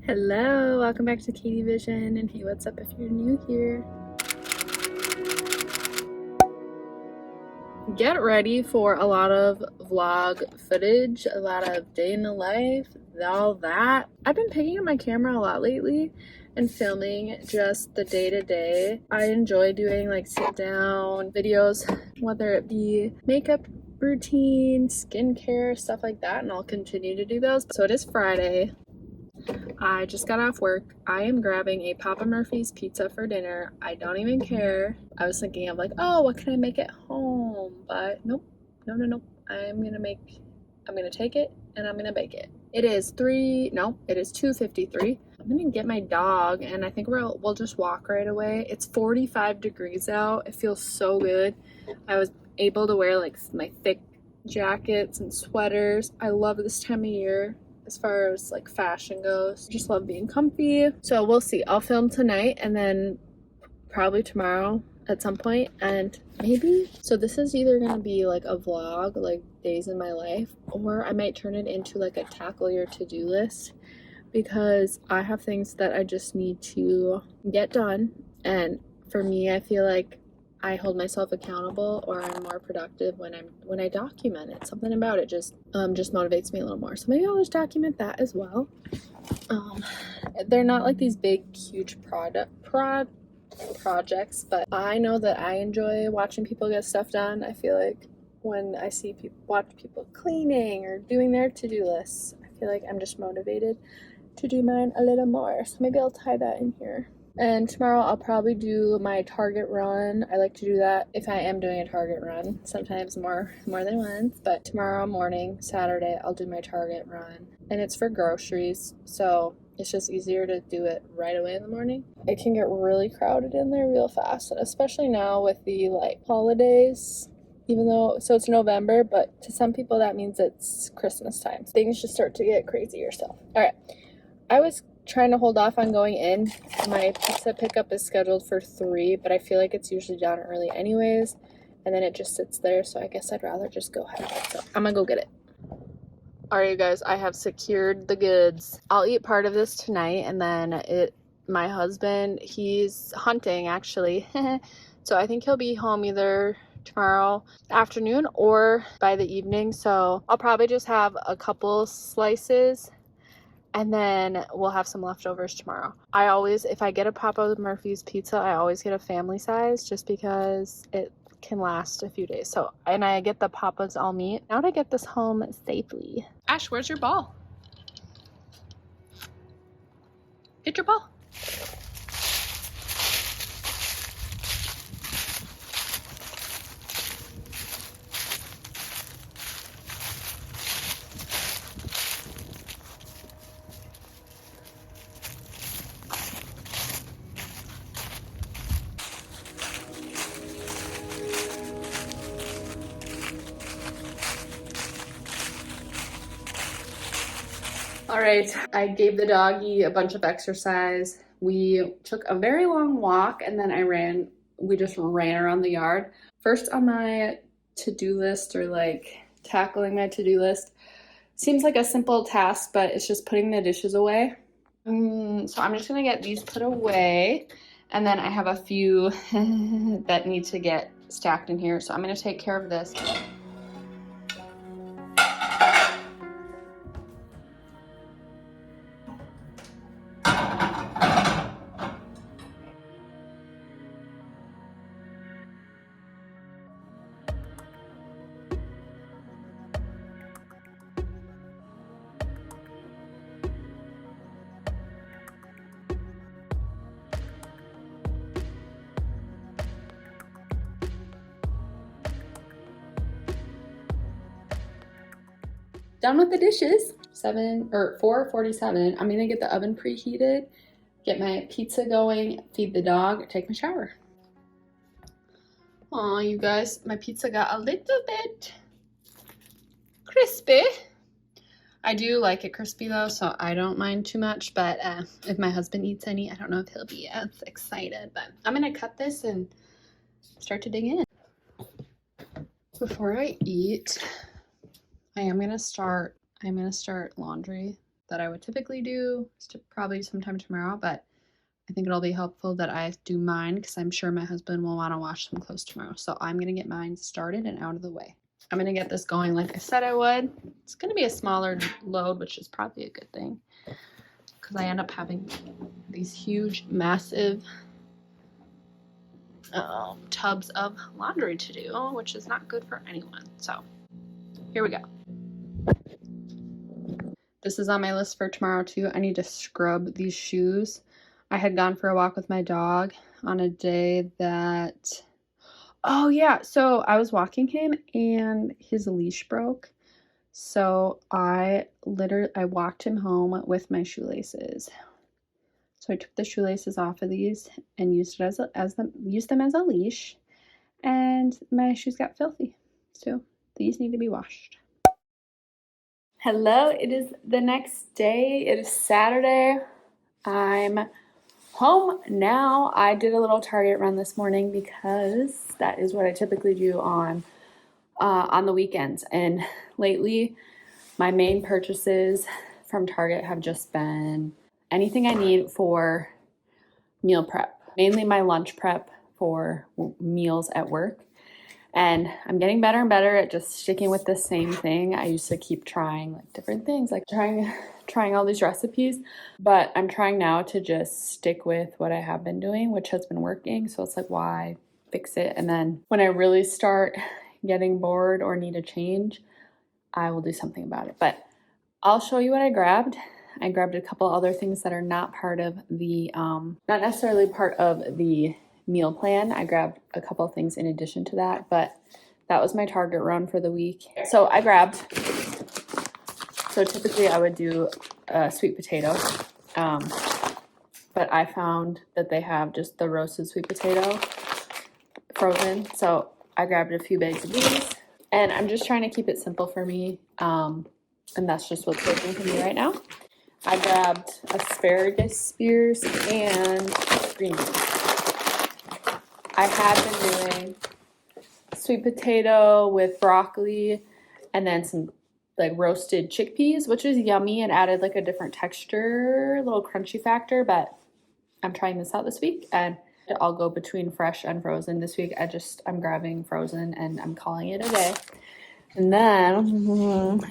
Hello, welcome back to Katie Vision, and hey, what's up if you're new here? Get ready for a lot of vlog footage, a lot of day in the life, all that. I've been picking up my camera a lot lately and filming just the day-to-day. I enjoy doing like sit-down videos, whether it be makeup routine, skincare, stuff like that, and I'll continue to do those. So it is Friday. I just got off work. I am grabbing a Papa Murphy's pizza for dinner. I don't even care. I was thinking of like, oh, what can I make at home? But nope, no. I'm gonna take it and I'm gonna bake it. It is 2:53. I'm gonna get my dog and I think we'll just walk right away. It's 45 degrees out. It feels so good. I was able to wear like my thick jackets and sweaters. I love this time of year. As far as like fashion goes, just love being comfy. So we'll see. I'll film tonight and then probably tomorrow at some point, and maybe so this is either gonna be like a vlog, like days in my life, or I might turn it into like a tackle your to-do list, because I have things that I just need to get done. And for me, I feel like I hold myself accountable, or I'm more productive when I document it. Something about it just motivates me a little more. So maybe I'll just document that as well. They're not like these big, huge projects, but I know that I enjoy watching people get stuff done. I feel like when I watch people cleaning or doing their to-do lists, I feel like I'm just motivated to do mine a little more. So maybe I'll tie that in here. And tomorrow I'll probably do my Target run. I like to do that if I am doing a Target run, sometimes more than once. But tomorrow morning, Saturday, I'll do my Target run. And it's for groceries, so it's just easier to do it right away in the morning. It can get really crowded in there real fast, especially now with the like holidays. So it's November, but to some people that means it's Christmas time. Things just start to get crazier. So, all right. I was trying to hold off on going in. My pizza pickup is scheduled for 3, but I feel like it's usually done early anyways, and then it just sits there, so I guess I'd rather just go ahead. So I'm gonna go get it. All right, you guys, I have secured the goods. I'll eat part of this tonight, and then my husband, he's hunting actually, so I think he'll be home either tomorrow afternoon or by the evening, so I'll probably just have a couple slices and then we'll have some leftovers tomorrow. If I get a Papa Murphy's pizza, I always get a family size just because it can last a few days. So, and I get the Papa's all meat. Now to get this home safely. Ash, where's your ball? Get your ball. All right, I gave the doggy a bunch of exercise. We took a very long walk and then we just ran around the yard. First on my to-do list, or like tackling my to-do list, seems like a simple task, but it's just putting the dishes away. So I'm just gonna get these put away, and then I have a few that need to get stacked in here. So I'm gonna take care of this. Done with the dishes. 4:47. I'm gonna get the oven preheated, get my pizza going, feed the dog, take my shower. Aw, you guys, my pizza got a little bit crispy. I do like it crispy though, so I don't mind too much, but if my husband eats any, I don't know if he'll be as excited, but I'm gonna cut this and start to dig in. Before I eat, I'm gonna start laundry. that I would typically do probably sometime tomorrow, but I think it'll be helpful that I do mine because I'm sure my husband will want to wash some clothes tomorrow. So I'm going to get mine started and out of the way. I'm going to get this going like I said I would. It's going to be a smaller load, which is probably a good thing because I end up having these huge, massive tubs of laundry to do, which is not good for anyone. So here we go. This is on my list for tomorrow too. I need to scrub these shoes. I had gone for a walk with my dog on a day that, oh yeah, so I was walking him and his leash broke. So I walked him home with my shoelaces. So I took the shoelaces off of these and used them as a leash, and my shoes got filthy. So these need to be washed. Hello, it is the next day. It is Saturday. I'm home now. I did a little Target run this morning because that is what I typically do on the weekends. And lately, my main purchases from Target have just been anything I need for meal prep, mainly my lunch prep for meals at work. And I'm getting better and better at just sticking with the same thing. I used to keep trying like different things, like trying all these recipes, but I'm trying now to just stick with what I have been doing, which has been working. So it's like, why fix it? And then when I really start getting bored or need a change, I will do something about it. But I'll show you what I grabbed. I grabbed a couple other things that are not part of the, not necessarily part of the meal plan. I grabbed a couple of things in addition to that, but that was my Target run for the week. So typically I would do sweet potato, but I found that they have just the roasted sweet potato frozen. So I grabbed a few bags of these, and I'm just trying to keep it simple for me. And that's just what's working for me right now. I grabbed asparagus spears and green beans. I had been doing sweet potato with broccoli and then some like roasted chickpeas, which is yummy and added like a different texture, a little crunchy factor, but I'm trying this out this week and I'll go between fresh and frozen. This week I'm grabbing frozen and I'm calling it a day. And then,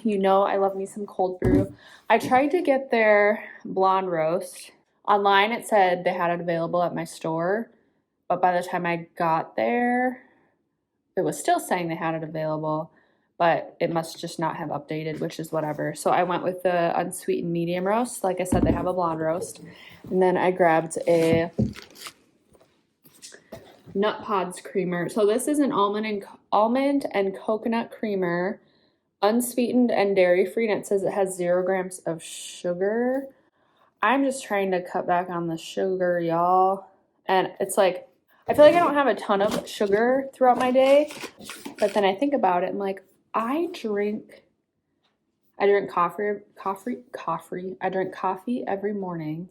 I love me some cold brew. I tried to get their blonde roast. Online, it said they had it available at my store. But by the time I got there, it was still saying they had it available. But it must just not have updated, which is whatever. So I went with the unsweetened medium roast. Like I said, they have a blonde roast. And then I grabbed a Nut Pods creamer. So this is an almond and coconut creamer, unsweetened and dairy free, and it says it has 0 grams of sugar. I'm just trying to cut back on the sugar, y'all. And it's like, I feel like I don't have a ton of sugar throughout my day, but then I think about it, I'm like, I drink coffee every morning,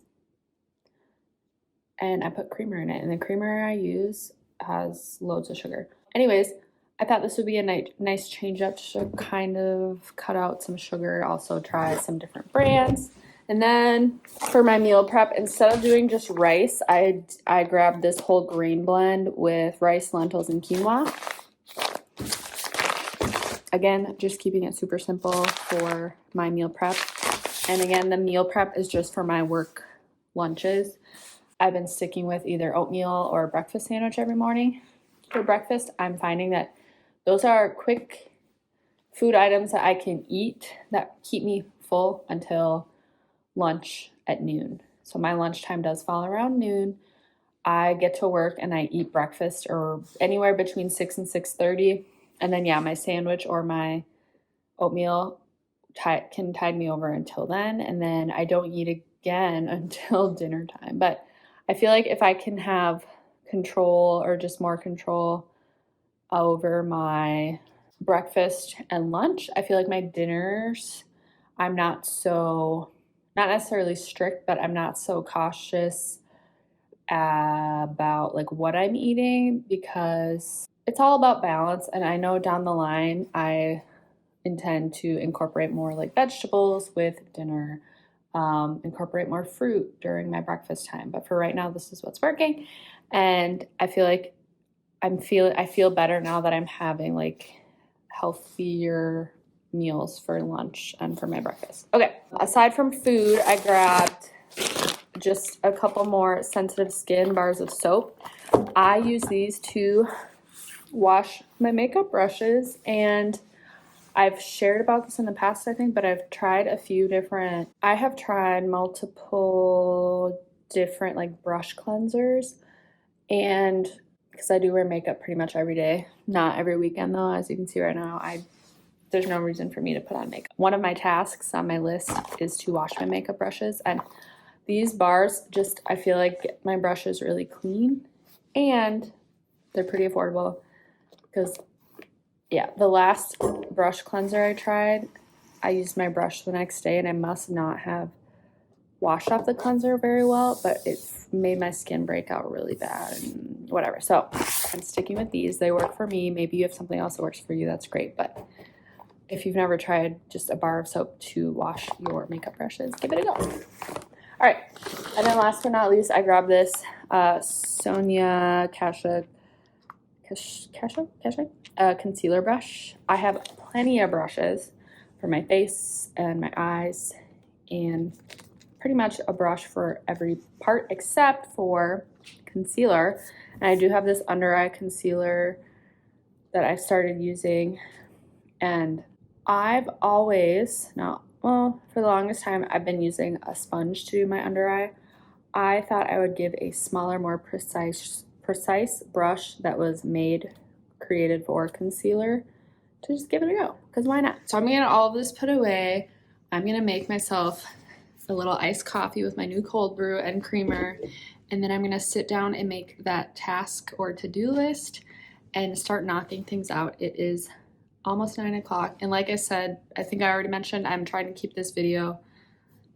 and I put creamer in it, and the creamer I use has loads of sugar. Anyways, I thought this would be a nice change up to kind of cut out some sugar, also try some different brands. And then for my meal prep, instead of doing just rice, I grabbed this whole grain blend with rice, lentils, and quinoa. Again, just keeping it super simple for my meal prep. And again, the meal prep is just for my work lunches. I've been sticking with either oatmeal or a breakfast sandwich every morning. For breakfast, I'm finding that those are quick food items that I can eat that keep me full until lunch at noon. So my lunchtime does fall around noon. I get to work and I eat breakfast or anywhere between 6 and 6:30. And then, my sandwich or my oatmeal can tide me over until then. And then I don't eat again until dinner time. But I feel like if I can have control or just more control over my breakfast and lunch, I feel like my dinners, I'm not necessarily strict, but I'm not so cautious about like what I'm eating because it's all about balance. And I know down the line, I intend to incorporate more like vegetables with dinner, incorporate more fruit during my breakfast time. But for right now, this is what's working. And I feel like I feel better now that I'm having like healthier meals for lunch and for my breakfast. Okay, aside from food, I grabbed just a couple more sensitive skin bars of soap. I use these to wash my makeup brushes, and I've shared about this in the past, I think, but I have tried multiple different like brush cleansers, and because I do wear makeup pretty much every day, not every weekend though, as you can see right now, there's no reason for me to put on makeup. One of my tasks on my list is to wash my makeup brushes, and these bars just, I feel like get my brushes really clean, and they're pretty affordable because, yeah, the last brush cleanser I tried, I used my brush the next day and I must not have washed off the cleanser very well, but it made my skin break out really bad and whatever. So I'm sticking with these. They work for me. Maybe you have something else that works for you. That's great. But if you've never tried just a bar of soap to wash your makeup brushes, give it a go. All right, and then last but not least, I grabbed this Sonia Kasha concealer brush. I have plenty of brushes for my face and my eyes, and pretty much a brush for every part except for concealer. And I do have this under eye concealer that I started using, and I've always, for the longest time, I've been using a sponge to do my under eye. I thought I would give a smaller, more precise brush that was created for concealer to just give it a go, because why not? So I'm gonna get all of this put away. I'm gonna make myself a little iced coffee with my new cold brew and creamer, and then I'm gonna sit down and make that task or to-do list and start knocking things out. It is almost 9 o'clock, and like I said, I think I already mentioned, I'm trying to keep this video,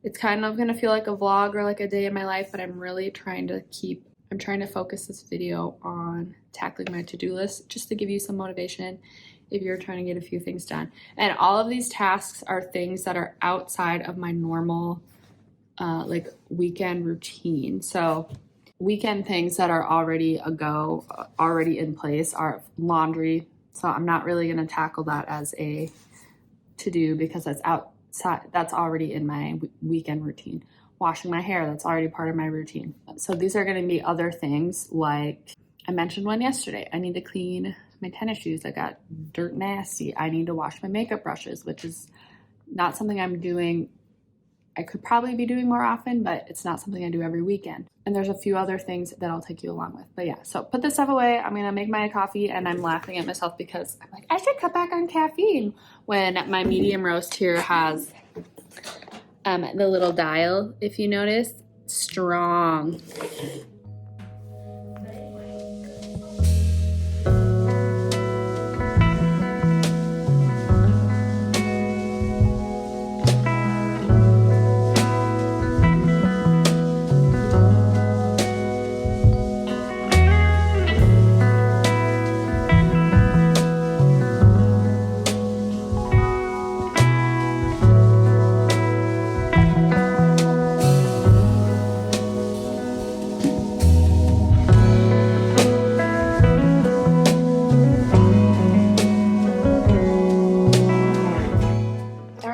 it's kind of gonna feel like a vlog or like a day in my life, but I'm really trying to focus this video on tackling my to-do list, just to give you some motivation if you're trying to get a few things done. And all of these tasks are things that are outside of my normal like weekend routine. So weekend things that are already in place are laundry. So I'm not really gonna tackle that as a to-do because that's already in my weekend routine. Washing my hair, that's already part of my routine. So these are gonna be other things, like I mentioned one yesterday. I need to clean my tennis shoes. I got dirt nasty. I need to wash my makeup brushes, which is not something I'm doing. I could probably be doing more often, but it's not something I do every weekend. And there's a few other things that I'll take you along with. But yeah, so put this stuff away. I'm gonna make my coffee, and I'm laughing at myself because I'm like, I should cut back on caffeine when my medium roast here has the little dial, if you notice, strong.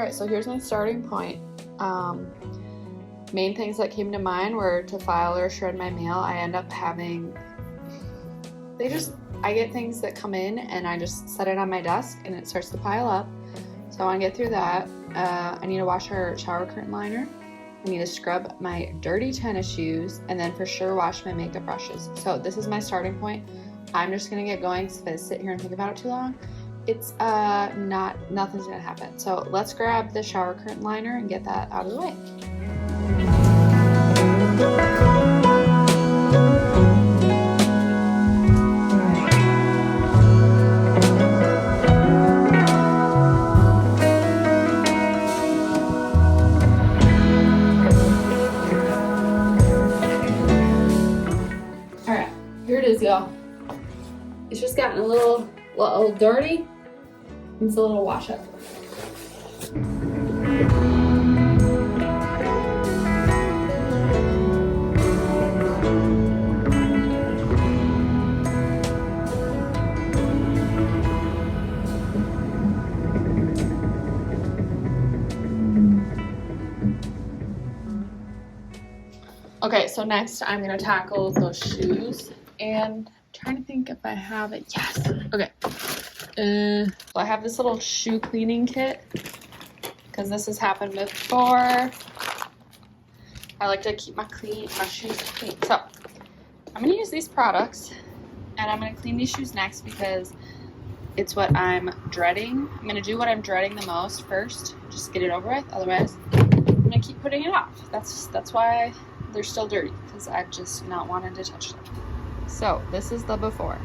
So here's my starting point. Main things that came to mind were to file or shred my mail. I end up having, I get things that come in and I just set it on my desk and it starts to pile up. So I want to get through that. I need to wash our shower curtain liner. I need to scrub my dirty tennis shoes, and then for sure wash my makeup brushes. So this is my starting point. I'm just gonna get going, because if I sit here and think about it too long, it's nothing's gonna happen. So let's grab the shower curtain liner and get that out of the way. All right, here it is, y'all. It's just gotten a little dirty. Needs a little wash up. Okay, so next I'm gonna tackle those shoes, and I'm trying to think if I have it. Yes. Okay. So I have this little shoe cleaning kit because this has happened before. I like to keep my shoes clean. So I'm gonna use these products, and I'm gonna clean these shoes next because it's what I'm dreading. I'm gonna do what I'm dreading the most first, just get it over with. Otherwise, I'm gonna keep putting it off. That's why they're still dirty, because I've just not wanted to touch them. So this is the before.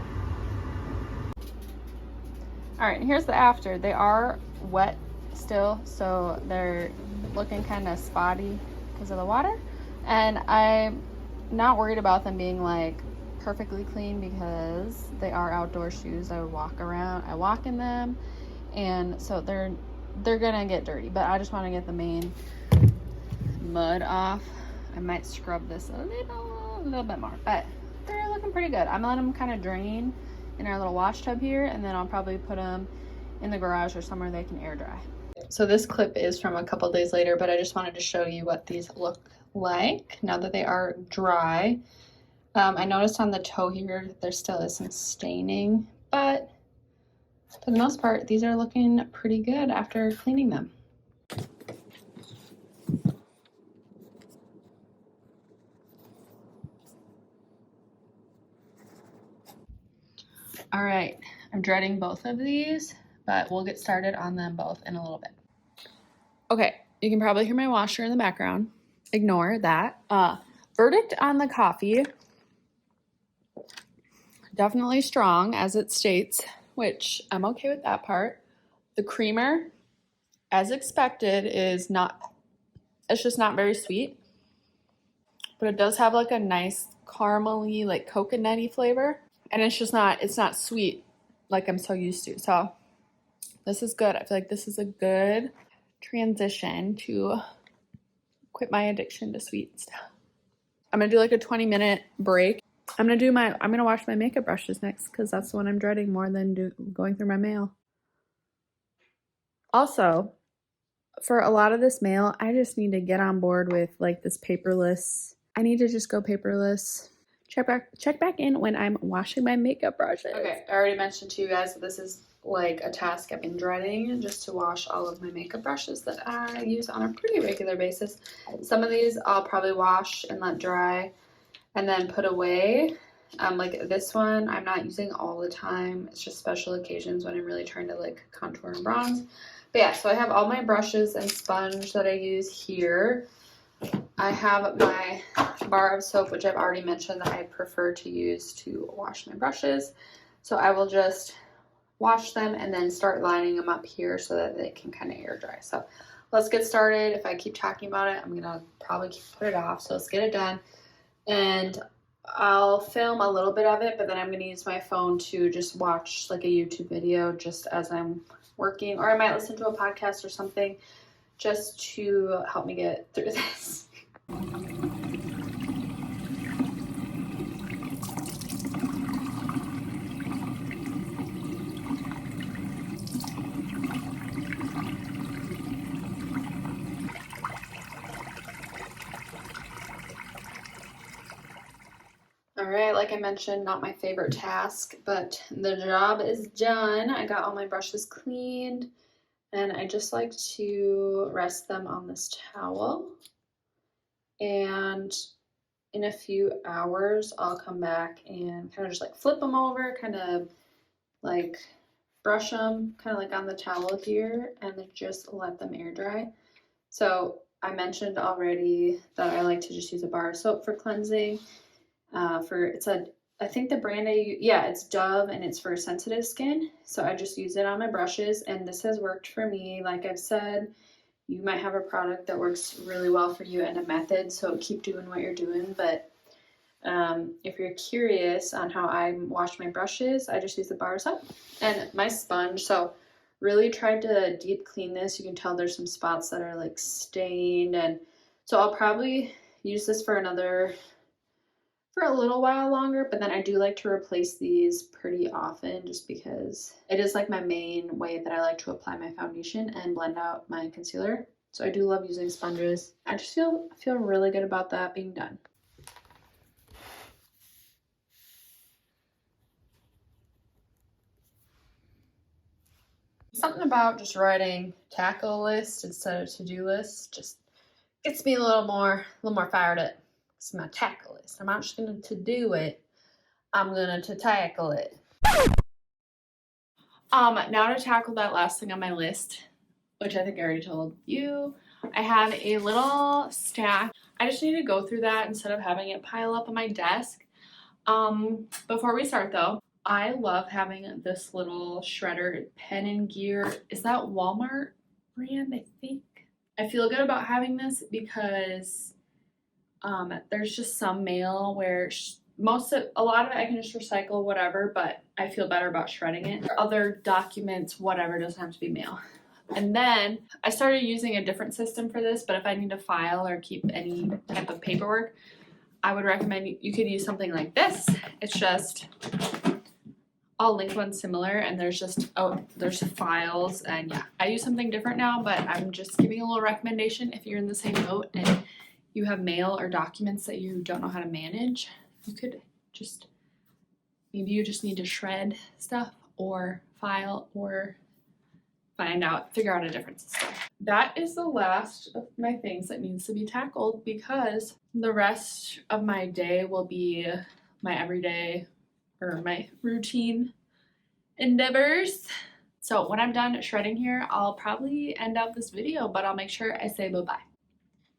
All right, here's the after. They are wet still, so they're looking kind of spotty because of the water. And I'm not worried about them being like perfectly clean because they are outdoor shoes. I walk in them, and so they're gonna get dirty. But I just want to get the main mud off. I might scrub this a little bit more, but they're looking pretty good. I'm letting them kind of drain in our little wash tub here, and then I'll probably put them in the garage or somewhere they can air dry. So this clip is from a couple days later, but I just wanted to show you what these look like now that they are dry. I noticed on the toe here there still is some staining, but for the most part these are looking pretty good after cleaning them. All right, I'm dreading both of these, but we'll get started on them both in a little bit. Okay, you can probably hear my washer in the background. Ignore that. Verdict on the coffee. Definitely strong, as it states, which I'm okay with that part. The creamer, as expected, it's just not very sweet. But it does have like a nice caramely, like coconutty flavor. And it's not sweet like I'm so used to. So this is good. I feel like this is a good transition to quit my addiction to sweet stuff. I'm gonna do like a 20-minute break. I'm gonna wash my makeup brushes next because that's the one I'm dreading more than going through my mail. Also, for a lot of this mail, I just need to get on board with like this paperless. I need to just go paperless. Check back in when I'm washing my makeup brushes. Okay, I already mentioned to you guys that this is like a task I've been dreading, just to wash all of my makeup brushes that I use on a pretty regular basis. Some of these I'll probably wash and let dry and then put away. Like this one I'm not using all the time. It's just special occasions when I'm really trying to like contour and bronze. But yeah, so I have all my brushes and sponge that I use here. I have my bar of soap, which I've already mentioned that I prefer to use to wash my brushes. So I will just wash them and then start lining them up here so that they can kind of air dry. So let's get started. If I keep talking about it, I'm gonna probably put it off. So let's get it done. And I'll film a little bit of it, but then I'm gonna use my phone to just watch like a YouTube video just as I'm working, or I might listen to a podcast or something just to help me get through this. All right, like I mentioned, not my favorite task, but the job is done. I got all my brushes cleaned, and I just like to rest them on this towel. And in a few hours, I'll come back and kind of just like flip them over, kind of like brush them kind of like on the towel here, and then just let them air dry. So I mentioned already that I like to just use a bar of soap for cleansing. I think the brand it's Dove, and it's for sensitive skin. So I just use it on my brushes, and this has worked for me. Like I've said, you might have a product that works really well for you and a method, so keep doing what you're doing. But if you're curious on how I wash my brushes, I just use the bar of soap and my sponge. So really tried to deep clean this. You can tell there's some spots that are like stained, and so I'll probably use this for a little while longer, but then I do like to replace these pretty often just because it is like my main way that I like to apply my foundation and blend out my concealer. So I do love using sponges. I just feel really good about that being done. Something about just writing tackle list instead of to-do list just gets me a little more fired up. It's my tackle list. I'm not just gonna to-do it. I'm gonna to tackle it. Now to tackle that last thing on my list, which I think I already told you, I have a little stack. I just need to go through that instead of having it pile up on my desk. Before we start though, I love having this little shredder pen and gear. Is that Walmart brand, I think? I feel good about having this because there's just some mail where a lot of it I can just recycle, whatever, but I feel better about shredding it. Other documents, whatever, doesn't have to be mail. And then I started using a different system for this, but if I need to file or keep any type of paperwork, I would recommend you could use something like this. It's just, I'll link one similar, and there's files, and yeah, I use something different now, but I'm just giving a little recommendation if you're in the same boat and you have mail or documents that you don't know how to manage. You could just, maybe you just need to shred stuff or file or figure out a different system. That is the last of my things that needs to be tackled because the rest of my day will be my everyday or my routine endeavors. So when I'm done shredding here, I'll probably end out this video, but I'll make sure I say bye-bye.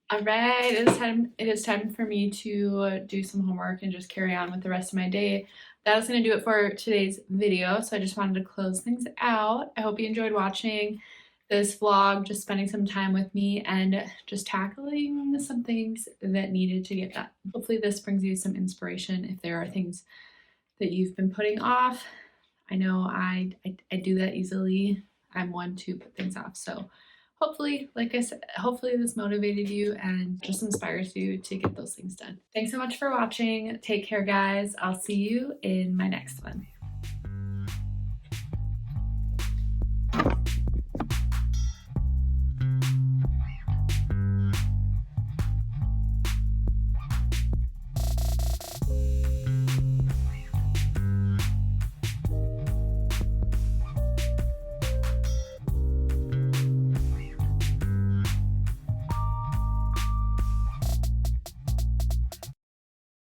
All right, it is time for me to do some homework and just carry on with the rest of my day. That is going to do it for today's video, so I just wanted to close things out. I hope you enjoyed watching this vlog, just spending some time with me and just tackling some things that needed to get done. Hopefully this brings you some inspiration if there are things that you've been putting off. I know I do that easily. I'm one to put things off, so hopefully, like I said, hopefully this motivated you and just inspires you to get those things done. Thanks so much for watching. Take care, guys. I'll see you in my next one.